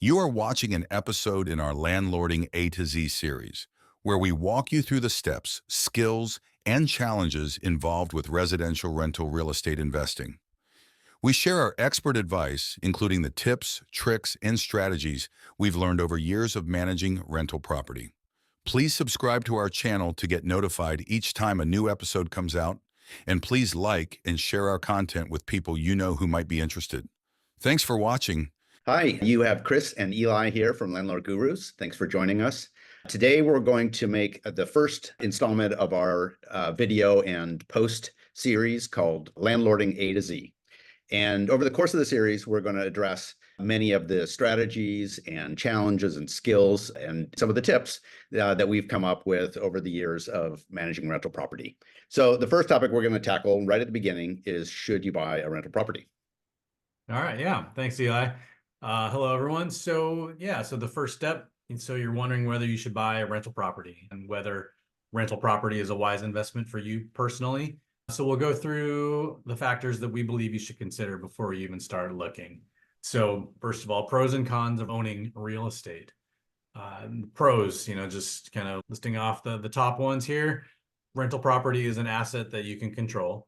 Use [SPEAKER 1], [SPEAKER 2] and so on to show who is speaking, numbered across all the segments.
[SPEAKER 1] You are watching an episode in our Landlording A to Z series, where we walk you through the steps, skills, and challenges involved with residential rental real estate investing. We share our expert advice, including the tips, tricks, and strategies we've learned over years of managing rental property. Please subscribe to our channel to get notified each time a new episode comes out, and please like and share our content with people you know who might be interested. Thanks for watching.
[SPEAKER 2] Hi, you have Chris and Eli here from Landlord Gurus. Thanks for joining us. Today, we're going to make the first installment of our video and post series called Landlording A to Z. And over the course of the series, we're going to address many of the strategies and challenges and skills and some of the tips that we've come up with over the years of managing rental property. So the first topic we're going to tackle right at the beginning is, should you buy a rental property?
[SPEAKER 3] All right. Yeah. Thanks, Eli. Hello, everyone. So the first step, and so you're wondering whether you should buy a rental property and whether rental property is a wise investment for you personally. So we'll go through the factors that we believe you should consider before you even start looking. So first of all, pros and cons of owning real estate. Pros, just kind of listing off the top ones here. Rental property is an asset that you can control.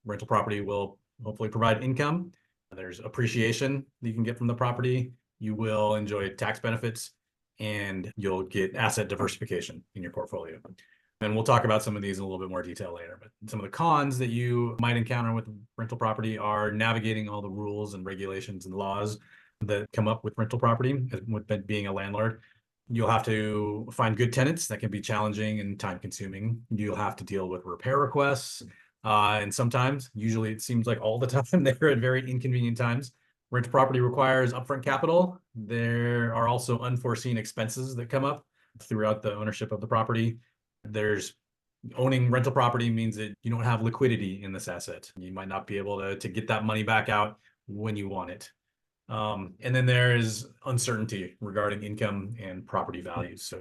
[SPEAKER 3] Rental property will hopefully provide income. There's appreciation that you can get from the property. You will enjoy tax benefits, and you'll get asset diversification in your portfolio. And we'll talk about some of these in a little bit more detail later. But some of the cons that you might encounter with rental property are navigating all the rules and regulations and laws that come up with rental property, with being a landlord. You'll have to find good tenants. That can be challenging and time consuming. You'll have to deal with repair requests. And sometimes, usually it seems like all the time, they're at very inconvenient times. Rental property requires upfront capital. There are also unforeseen expenses that come up throughout the ownership of the property. Owning rental property means that you don't have liquidity in this asset. You might not be able to get that money back out when you want it. And then there is uncertainty regarding income and property values. So,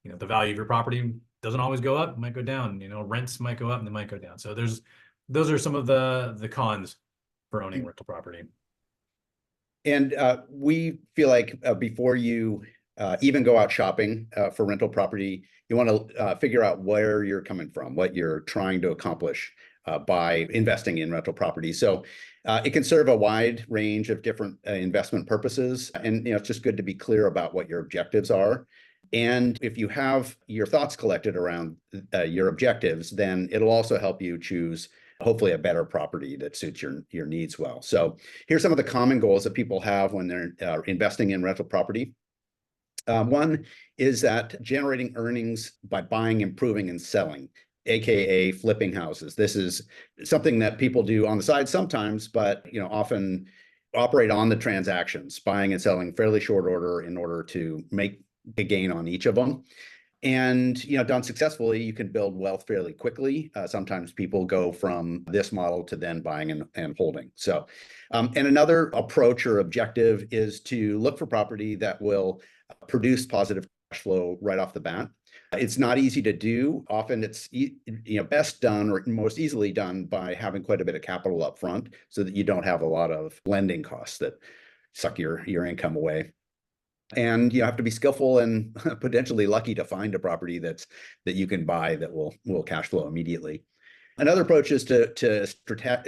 [SPEAKER 3] the value of your property doesn't always go up, it might go down. Rents might go up and they might go down. So those are some of the cons for owning rental property.
[SPEAKER 2] And we feel like before you even go out shopping for rental property, you want to figure out where you're coming from, what you're trying to accomplish by investing in rental property. So it can serve a wide range of different investment purposes. And it's just good to be clear about what your objectives are. And if you have your thoughts collected around your objectives, then it'll also help you choose hopefully a better property that suits your needs well. So here's some of the common goals that people have when they're investing in rental property. One is that generating earnings by buying, improving, and selling, aka flipping houses. This is something that people do on the side sometimes, but often operate on the transactions, buying and selling fairly short order in order to make a gain on each of them. And done successfully, you can build wealth fairly quickly. Sometimes people go from this model to then buying and holding. So, and another approach or objective is to look for property that will produce positive cash flow right off the bat. It's not easy to do. Often it's best done or most easily done by having quite a bit of capital up front so that you don't have a lot of lending costs that suck your income away. And you have to be skillful and potentially lucky to find a property that you can buy that will cash flow immediately. Another approach is to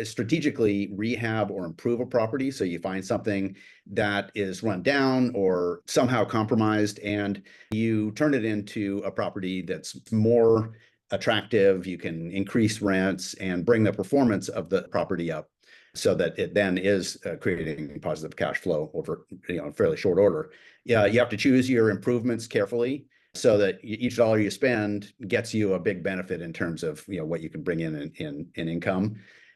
[SPEAKER 2] strategically rehab or improve a property. So you find something that is run down or somehow compromised, and you turn it into a property that's more attractive. You can increase rents and bring the performance of the property up so that it then is creating positive cash flow over fairly short order. Yeah, you have to choose your improvements carefully so that each dollar you spend gets you a big benefit in terms of what you can bring in income.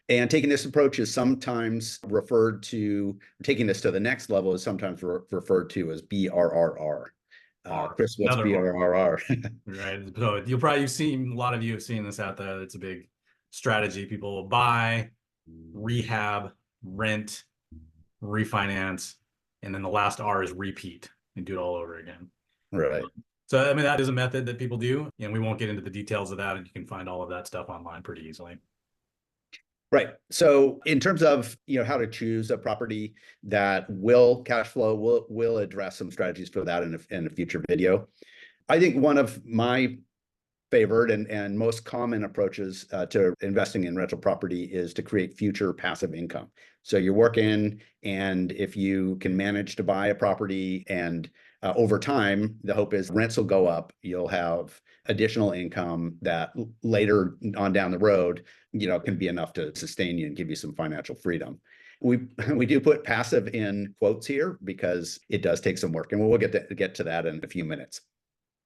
[SPEAKER 2] And taking this approach is sometimes taking this to the next level is sometimes referred to as BRRR. Chris, what's BRRR?
[SPEAKER 3] Right. So a lot of you have seen this out there. It's a big strategy. People will buy, rehab, rent, refinance, and then the last R is repeat and do it all over again.
[SPEAKER 2] Right.
[SPEAKER 3] So, that is a method that people do, and we won't get into the details of that, and you can find all of that stuff online pretty easily.
[SPEAKER 2] Right. So in terms of, how to choose a property that will cash flow, we'll address some strategies for that in a future video. I think one of my favored and most common approaches to investing in rental property is to create future passive income. So you're working, and if you can manage to buy a property and over time, the hope is rents will go up. You'll have additional income that later on down the road, can be enough to sustain you and give you some financial freedom. We we do put passive in quotes here because it does take some work, and we'll get to that in a few minutes.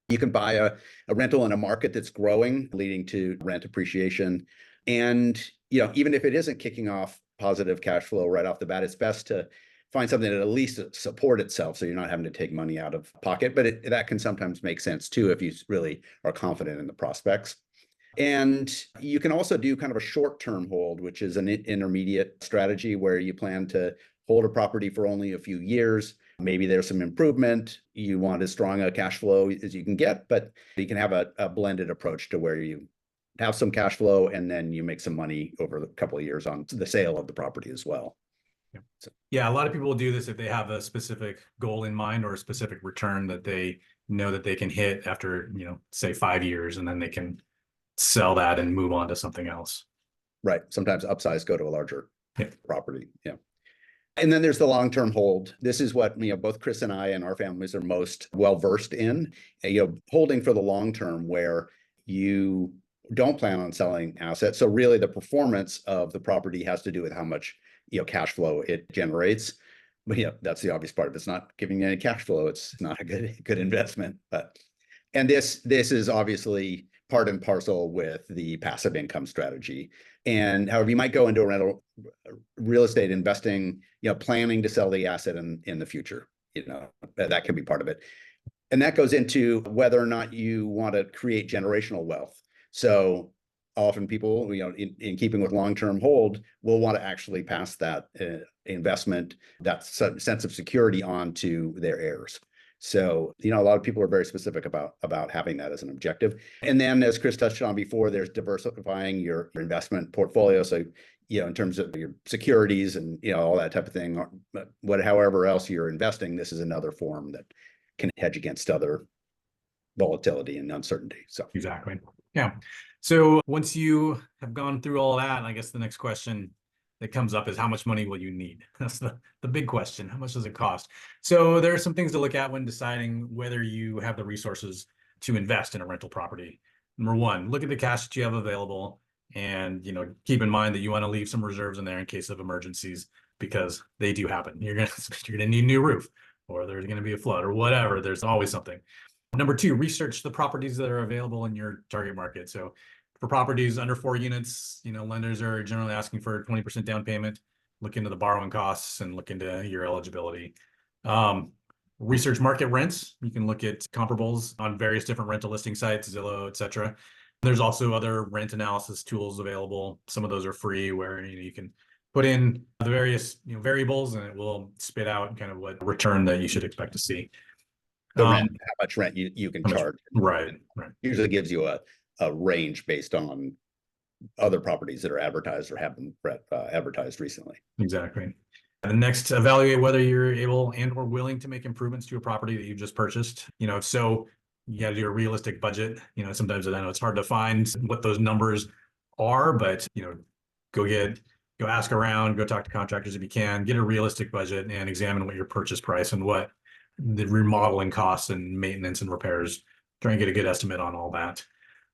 [SPEAKER 2] You can buy a rental in a market that's growing, leading to rent appreciation. And, even if it isn't kicking off positive cash flow right off the bat, it's best to find something that at least support itself so you're not having to take money out of pocket. But that can sometimes make sense too if you really are confident in the prospects. And you can also do kind of a short-term hold, which is an intermediate strategy where you plan to hold a property for only a few years. Maybe there's some improvement. You want as strong a cash flow as you can get, but you can have a blended approach to where you have some cash flow and then you make some money over a couple of years on the sale of the property as well.
[SPEAKER 3] Yeah. So, yeah, a lot of people will do this if they have a specific goal in mind or a specific return that they know that they can hit after, say 5 years, and then they can sell that and move on to something else.
[SPEAKER 2] Right. Sometimes upsize, go to a larger property. Yeah. And then there's the long-term hold. This is what, both Chris and I and our families are most well-versed in, holding for the long term where you don't plan on selling assets. So really the performance of the property has to do with how much, cash flow it generates. But that's the obvious part. If it's not giving you any cash flow, it's not a good investment. And this is obviously part and parcel with the passive income strategy. And however, you might go into a rental real estate investing, planning to sell the asset in the future, that can be part of it. And that goes into whether or not you want to create generational wealth. So often people, in keeping with long-term hold, will want to actually pass that investment, that sense of security on to their heirs. So, a lot of people are very specific about having that as an objective. And then, as Chris touched on before, there's diversifying your investment portfolio. So, in terms of your securities and, all that type of thing, however else you're investing, this is another form that can hedge against other volatility and uncertainty. So
[SPEAKER 3] exactly. Yeah. So once you have gone through all that, I guess the next question that comes up is how much money will you need? That's the big question. How much does it cost? So there are some things to look at when deciding whether you have the resources to invest in a rental property. Number one, look at the cash that you have available, and keep in mind that you want to leave some reserves in there in case of emergencies, because they do happen. You're gonna need a new roof, or there's going to be a flood or whatever. There's always something. Number two, research the properties that are available in your target market. So for properties under 4 units, lenders are generally asking for a 20% down payment. Look into the borrowing costs and look into your eligibility. Research market rents. You can look at comparables on various different rental listing sites, Zillow, etc. There's also other rent analysis tools available. Some of those are free, where you can put in the various variables, and it will spit out kind of what return that you should expect to see.
[SPEAKER 2] The rent, how much rent you can charge.
[SPEAKER 3] Right.
[SPEAKER 2] Usually gives you a range based on other properties that are advertised or have been advertised recently.
[SPEAKER 3] Exactly. And next, evaluate whether you're able and or willing to make improvements to a property that you just purchased. If so, you got to do a realistic budget. Sometimes I know it's hard to find what those numbers are, but go ask around, go talk to contractors if you can, get a realistic budget and examine what your purchase price and what the remodeling costs and maintenance and repairs. Try and get a good estimate on all that.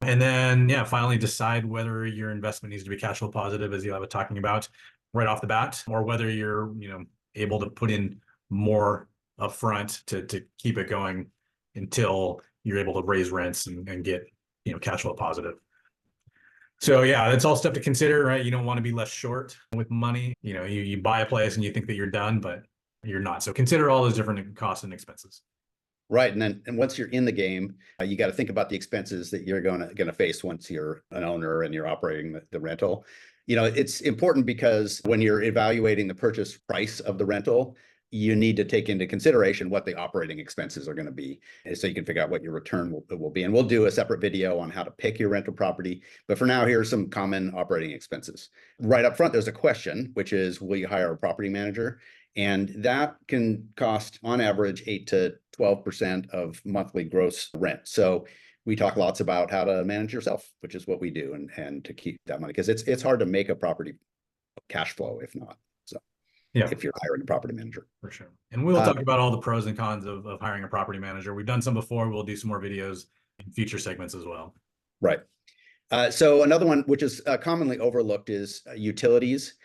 [SPEAKER 3] And then, finally decide whether your investment needs to be cash flow positive, as Eli was talking about, right off the bat, or whether you're, able to put in more upfront to keep it going until you're able to raise rents and get, cash flow positive. So that's all stuff to consider, right? You don't want to be left short with money. You buy a place and you think that you're done, but you're not. So consider all those different costs and expenses.
[SPEAKER 2] Right. And once you're in the game, you got to think about the expenses that you're going to face once you're an owner and you're operating the rental. It's important because when you're evaluating the purchase price of the rental, you need to take into consideration what the operating expenses are going to be, so you can figure out what your return will be. And we'll do a separate video on how to pick your rental property. But for now, here are some common operating expenses. Right up front, there's a question, which is, will you hire a property manager? And that can cost, on average, 8 to 12% of monthly gross rent. So we talk lots about how to manage yourself, which is what we do, and to keep that money, because it's hard to make a property cash flow if not. So
[SPEAKER 3] Yeah,
[SPEAKER 2] if you're hiring a property manager.
[SPEAKER 3] for sure. And we'll talk about all the pros and cons of hiring a property manager. We've done some before. We'll do some more videos in future segments as well.
[SPEAKER 2] Right. So another one, which is commonly overlooked, is utilities.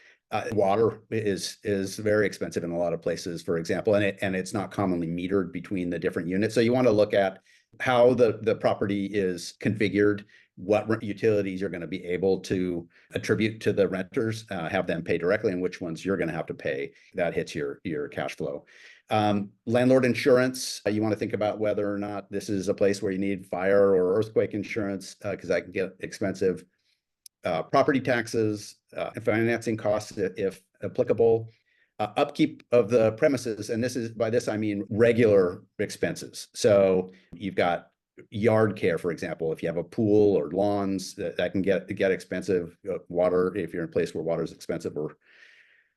[SPEAKER 2] Water is very expensive in a lot of places, for example, and it's not commonly metered between the different units. So you want to look at how the property is configured, what utilities you're going to be able to attribute to the renters, have them pay directly, and which ones you're going to have to pay. That hits your cash flow. Landlord insurance, you want to think about whether or not this is a place where you need fire or earthquake insurance, because that can get expensive. Property taxes, and financing costs, if applicable. Upkeep of the premises, and by this I mean regular expenses. So you've got yard care, for example. If you have a pool or lawns, that can get expensive. Water, if you're in a place where water is expensive or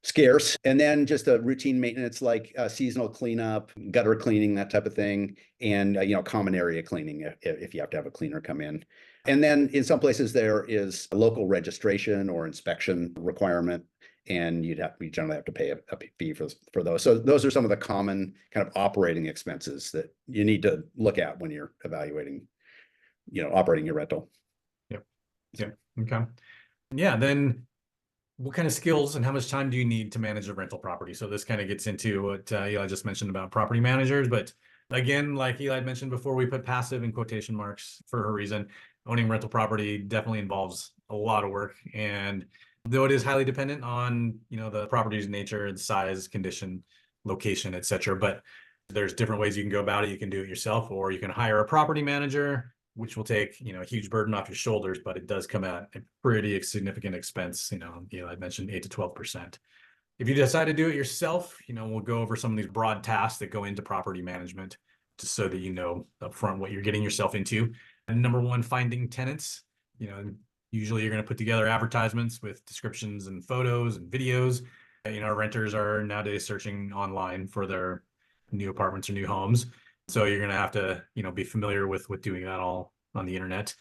[SPEAKER 2] scarce. And then just a routine maintenance like seasonal cleanup, gutter cleaning, that type of thing, and common area cleaning if you have to have a cleaner come in. And then in some places there is a local registration or inspection requirement, and you generally have to pay a fee for those. So those are some of the common kind of operating expenses that you need to look at when you're evaluating, operating your rental.
[SPEAKER 3] Yep. Okay. Yeah. Then what kind of skills and how much time do you need to manage a rental property? So this kind of gets into what Eli just mentioned about property managers. But again, like Eli mentioned before, we put passive in quotation marks for a reason. Owning rental property definitely involves a lot of work. And though it is highly dependent on, the property's nature and size, condition, location, etc. But there's different ways you can go about it. You can do it yourself, or you can hire a property manager, which will take, a huge burden off your shoulders, but it does come at a pretty significant expense. I mentioned 8 to 12%. If you decide to do it yourself, we'll go over some of these broad tasks that go into property management, just so that you know upfront what you're getting yourself into. And number one, finding tenants. Usually you're going to put together advertisements with descriptions and photos and videos. Renters are nowadays searching online for their new apartments or new homes. So you're going to have to, be familiar with doing that all on the internet.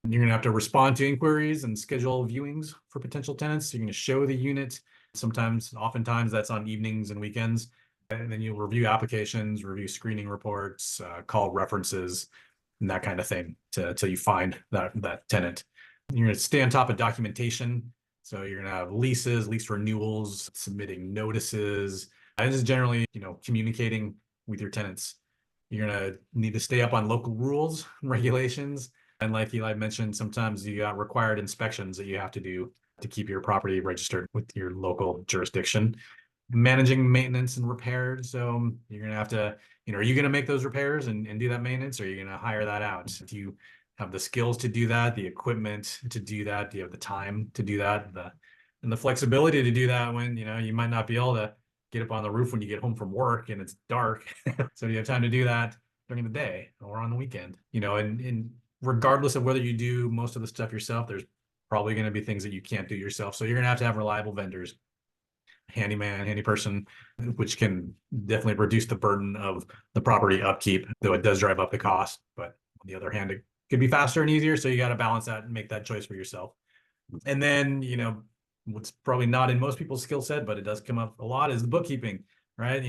[SPEAKER 3] And you're going to have to respond to inquiries and schedule viewings for potential tenants. You're going to show the unit. Oftentimes that's on evenings and weekends. And then you'll review applications, review screening reports, call references, and that kind of thing till you find that tenant. You're going to stay on top of documentation. So you're going to have leases, lease renewals, submitting notices. And this is generally, communicating with your tenants. You're going to need to stay up on local rules and regulations. And like Eli mentioned, sometimes you got required inspections that you have to do to keep your property registered with your local jurisdiction. Managing maintenance and repairs. So you're going to have to, are you going to make those repairs and do that maintenance, or are you going to hire that out? Do you have the skills to do that, the equipment to do that? Do you have the time to do that? And the flexibility to do that when, you might not be able to get up on the roof when you get home from work and it's dark. So you have time to do that during the day or on the weekend, and regardless of whether you do most of the stuff yourself, there's probably going to be things that you can't do yourself. So you're going to have reliable vendors, handyman, handy person, which can definitely reduce the burden of the property upkeep, though it does drive up the cost. But on the other hand, it could be faster and easier. So you got to balance that and make that choice for yourself. And then, what's probably not in most people's skill set, but it does come up a lot, is the bookkeeping, right?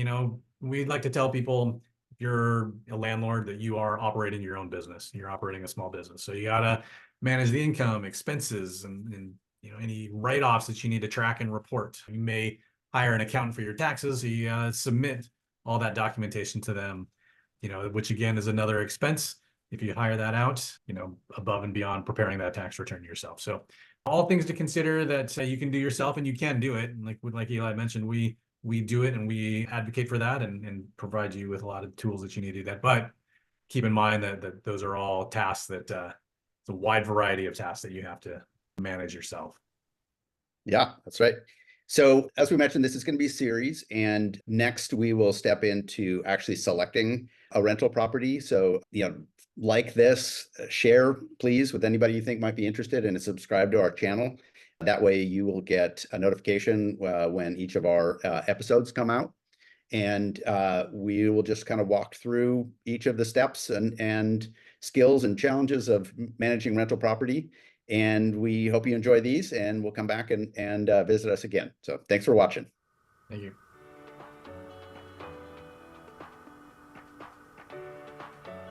[SPEAKER 3] We'd like to tell people, if you're a landlord, that you are operating your own business. You're operating a small business. So you got to manage the income, expenses, and any write-offs that you need to track and report. You may hire an accountant for your taxes. So you gotta submit all that documentation to them, which again is another expense if you hire that out, above and beyond preparing that tax return yourself. So all things to consider that you can do yourself, and you can do it. And like Eli mentioned, we do it, and we advocate for that, and provide you with a lot of tools that you need to do that. But keep in mind that those are all tasks that it's a wide variety of tasks that you have to manage yourself.
[SPEAKER 2] Yeah, that's right. So as we mentioned, this is going to be a series, and next we will step into actually selecting a rental property. So, like this, share please with anybody you think might be interested, and subscribe to our channel. That way you will get a notification when each of our episodes come out. And we will just kind of walk through each of the steps and skills and challenges of managing rental property. And we hope you enjoy these, and we'll come back and visit us again. So thanks for watching.
[SPEAKER 3] Thank you.